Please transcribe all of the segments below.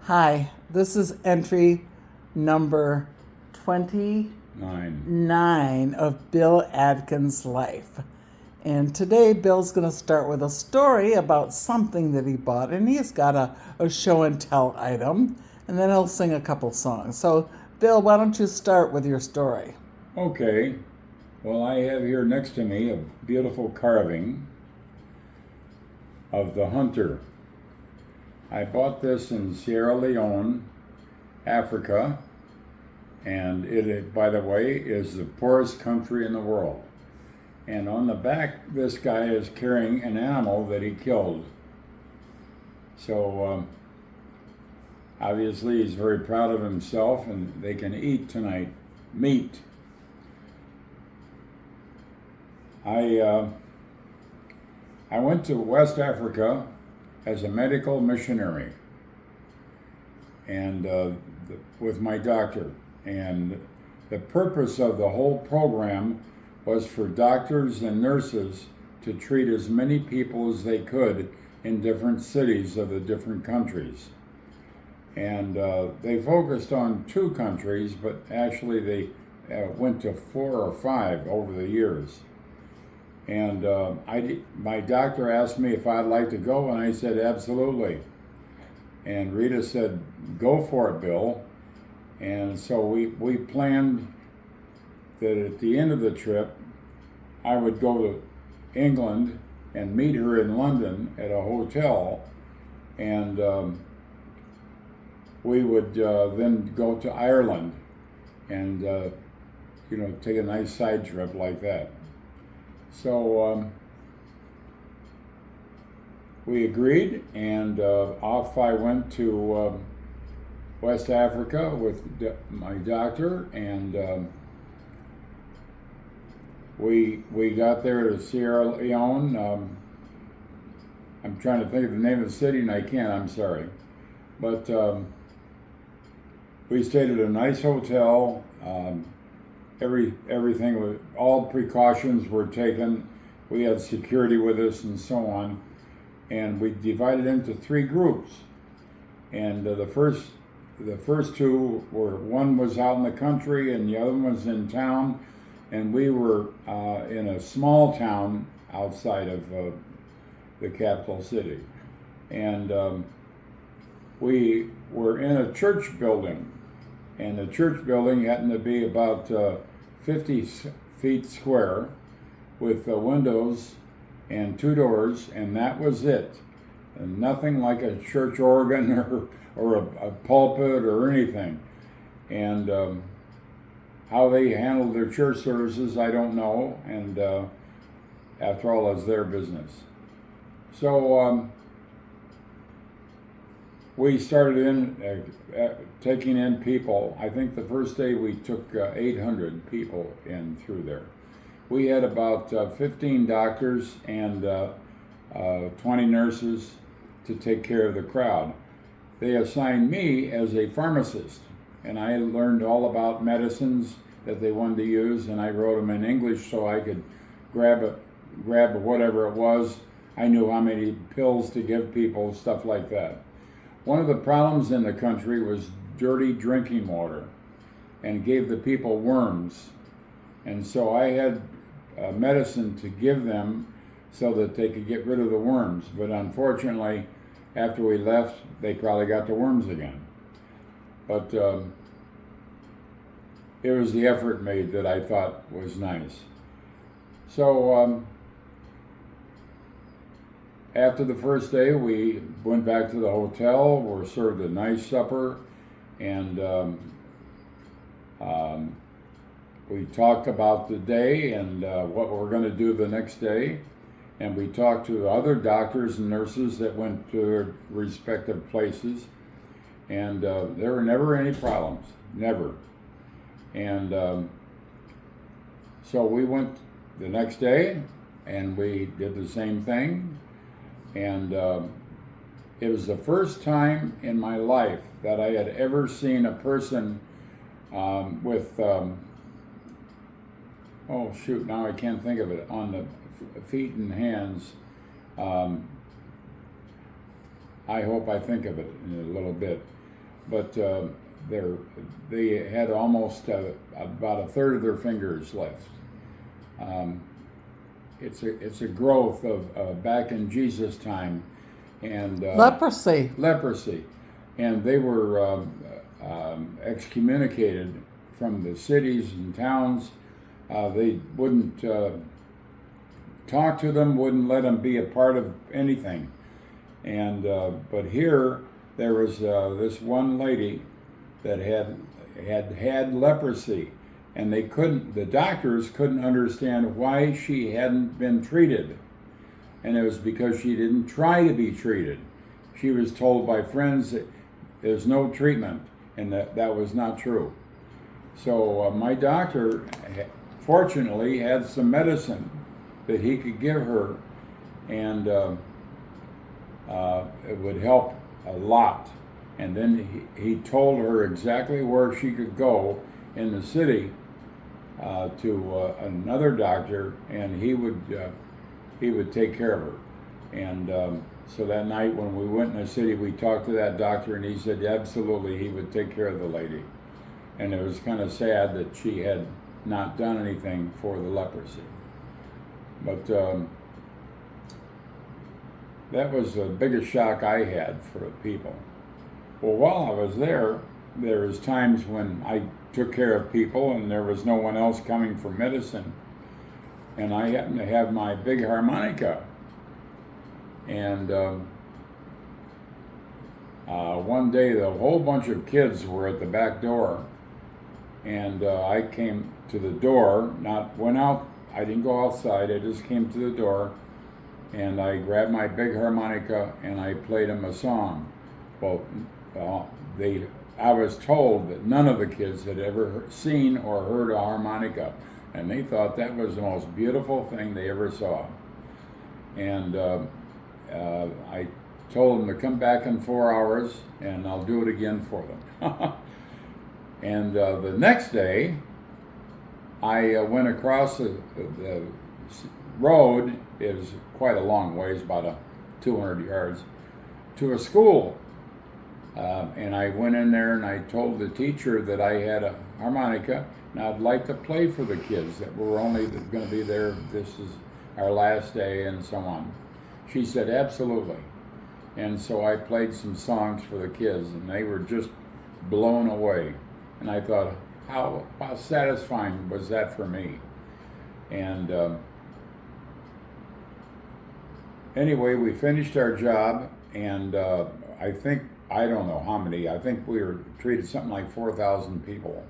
Hi, this is entry number 9. 29 of Bill Adkin's life. And today Bill's going to start with a story about something that he bought, and he's got a show and tell item, and then he'll sing a couple songs. So, Bill, why don't you start with your story? Okay, well, I have here next to me a beautiful carving of the hunter. I bought this in Sierra Leone, Africa, and it, by the way, is the poorest country in the world. And on the back, this guy is carrying an animal that he killed. So obviously he's very proud of himself, and they can eat tonight meat. I went to West Africa as a medical missionary, and with my doctor. And the purpose of the whole program was for doctors and nurses to treat as many people as they could in different cities of the different countries. And they focused on 2 countries, but actually they went to 4 or 5 over the years. And my doctor asked me if I'd like to go, and I said absolutely. And Rita said, go for it, Bill. And so we planned that at the end of the trip, I would go to England and meet her in London at a hotel, and we would then go to Ireland and take a nice side trip like that. So we agreed, and off I went to West Africa with my doctor, and we got there to Sierra Leone. I'm trying to think of the name of the city, and I can't, I'm sorry. But we stayed at a nice hotel. Everything was, all precautions were taken. We had security with us and so on, and we divided into 3 groups. And the first 2 were, one was out in the country and the other one was in town, and we were in a small town outside of the capital city, and we were in a church building. And the church building happened to be about 50 feet square with windows and 2 doors, and that was it. And nothing like a church organ or a pulpit or anything. And how they handled their church services, I don't know. And after all, it's their business. So we started taking in people. I think the first day we took 800 people in through there. We had about 15 doctors and 20 nurses to take care of the crowd. They assigned me as a pharmacist, and I learned all about medicines that they wanted to use, and I wrote them in English so I could grab whatever it was. I knew how many pills to give people, stuff like that. One of the problems in the country was dirty drinking water, and gave the people worms. And so I had medicine to give them so that they could get rid of the worms. But unfortunately, after we left, they probably got the worms again. But it was the effort made that I thought was nice. So after the first day, we went back to the hotel, were served a nice supper, and we talked about the day and what we're going to do the next day. And we talked to other doctors and nurses that went to their respective places, and there were never any problems, never. And so we went the next day, and we did the same thing. And it was the first time in my life that I had ever seen a person with, oh shoot, now I can't think of it, on the feet and hands. I hope I think of it in a little bit. but they had almost about a third of their fingers left. Um, it's a growth of back in Jesus' time, and Leprosy. and they were excommunicated from the cities and towns. They wouldn't talk to them, wouldn't let them be a part of anything. And but here there was this one lady that had leprosy, and the doctors couldn't understand why she hadn't been treated, and it was because she didn't try to be treated. She was told by friends that there's no treatment, and that was not true. So my doctor, fortunately, had some medicine that he could give her, and it would help a lot. And then he told her exactly where she could go in the city to another doctor, and he would take care of her. And so that night when we went in the city, we talked to that doctor, and he said absolutely he would take care of the lady. And it was kind of sad that she had not done anything for the leprosy. But that was the biggest shock I had for people. Well, while I was there was times when I took care of people and there was no one else coming for medicine. And I happened to have my big harmonica. And one day the whole bunch of kids were at the back door. And I came to the door, went out, I didn't go outside, I just came to the door, and I grabbed my big harmonica and I played them a song. Well, I was told that none of the kids had ever seen or heard a harmonica, and they thought that was the most beautiful thing they ever saw. And I told them to come back in 4 hours, and I'll do it again for them. And the next day, I went across the road. It was quite a long ways, about 200 yards, to a school. And I went in there and I told the teacher that I had a harmonica and I'd like to play for the kids that were only going to be there. This is our last day and so on. She said, absolutely. And so I played some songs for the kids and they were just blown away. And I thought, how satisfying was that for me? And anyway, we finished our job, and I don't know how many, I think we were treated something like 4,000 people.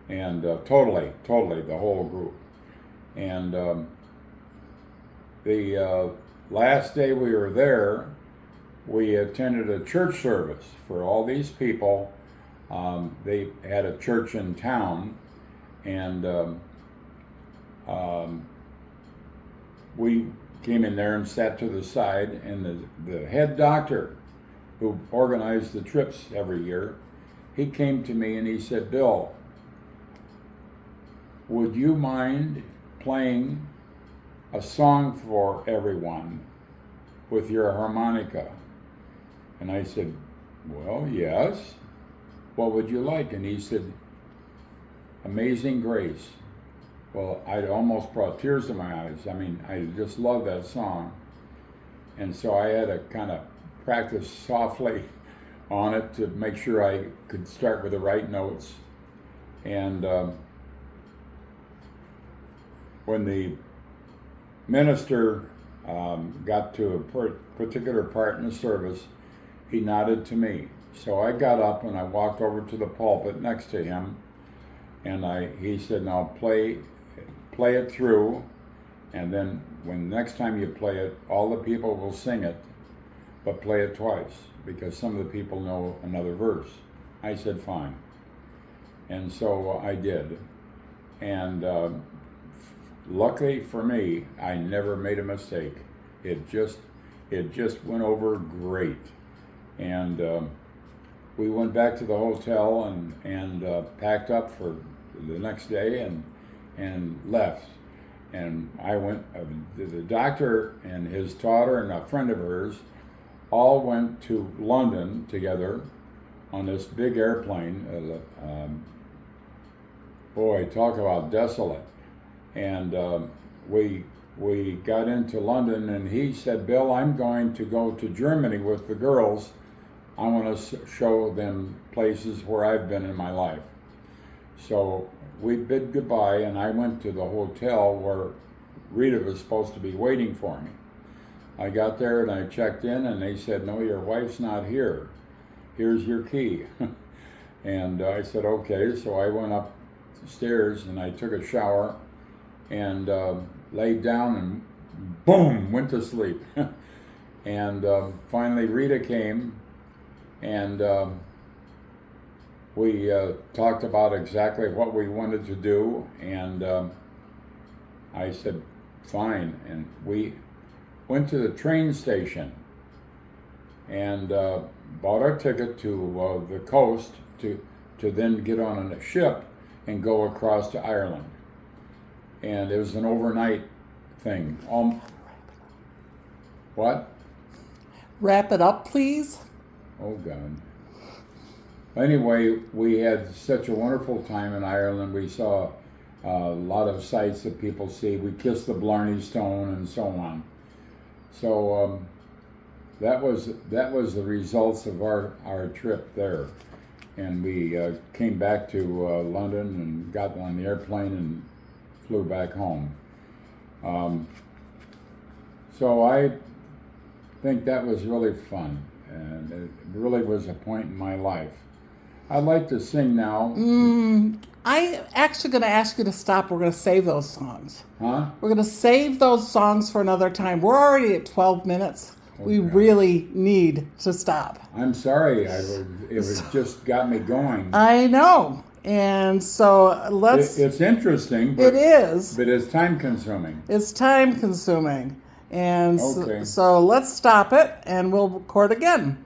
And totally, the whole group. And the last day we were there, we attended a church service for all these people. They had a church in town, and we came in there and sat to the side, and the head doctor who organized the trips every year, he came to me and he said, Bill, would you mind playing a song for everyone with your harmonica? And I said, well, yes. What would you like? And he said, Amazing Grace. Well, I almost brought tears to my eyes. I mean, I just love that song. And so I had to kind of practice softly on it to make sure I could start with the right notes. And when the minister got to a particular part in the service, he nodded to me. So I got up and I walked over to the pulpit next to him, and he said, now play it through, and then when next time you play it, all the people will sing it, but play it twice, because some of the people know another verse. I said, fine. And so I did. And luckily for me, I never made a mistake. It just went over great. And we went back to the hotel and packed up for the next day and left. And I went, the doctor and his daughter and a friend of hers all went to London together on this big airplane. Boy, talk about desolate. And we got into London, and he said, Bill, I'm going to go to Germany with the girls. I want to show them places where I've been in my life. So we bid goodbye, and I went to the hotel where Rita was supposed to be waiting for me. I got there and I checked in, and they said, no, your wife's not here. Here's your key. And I said, okay. So I went upstairs and I took a shower and laid down and boom, went to sleep. And finally Rita came, and we talked about exactly what we wanted to do, and I said, fine. And we went to the train station and bought our ticket to the coast to then get on a ship and go across to Ireland. And it was an overnight thing. What? Wrap it up, please. Oh, God. Anyway, we had such a wonderful time in Ireland. We saw a lot of sights that people see. We kissed the Blarney Stone and so on. So that was the results of our trip there. And we came back to London and got on the airplane and flew back home. So I think that was really fun, and it really was a point in my life. I'd like to sing now. I actually going to ask you to stop. We're going to save those songs. Huh? We're going to save those songs for another time. We're already at 12 minutes. We God. really need to stop. I'm sorry. It was just got me going. I know. And so let's... It's interesting. But, it is. But it's time consuming. It's time consuming. And Okay. so let's stop it and we'll record again.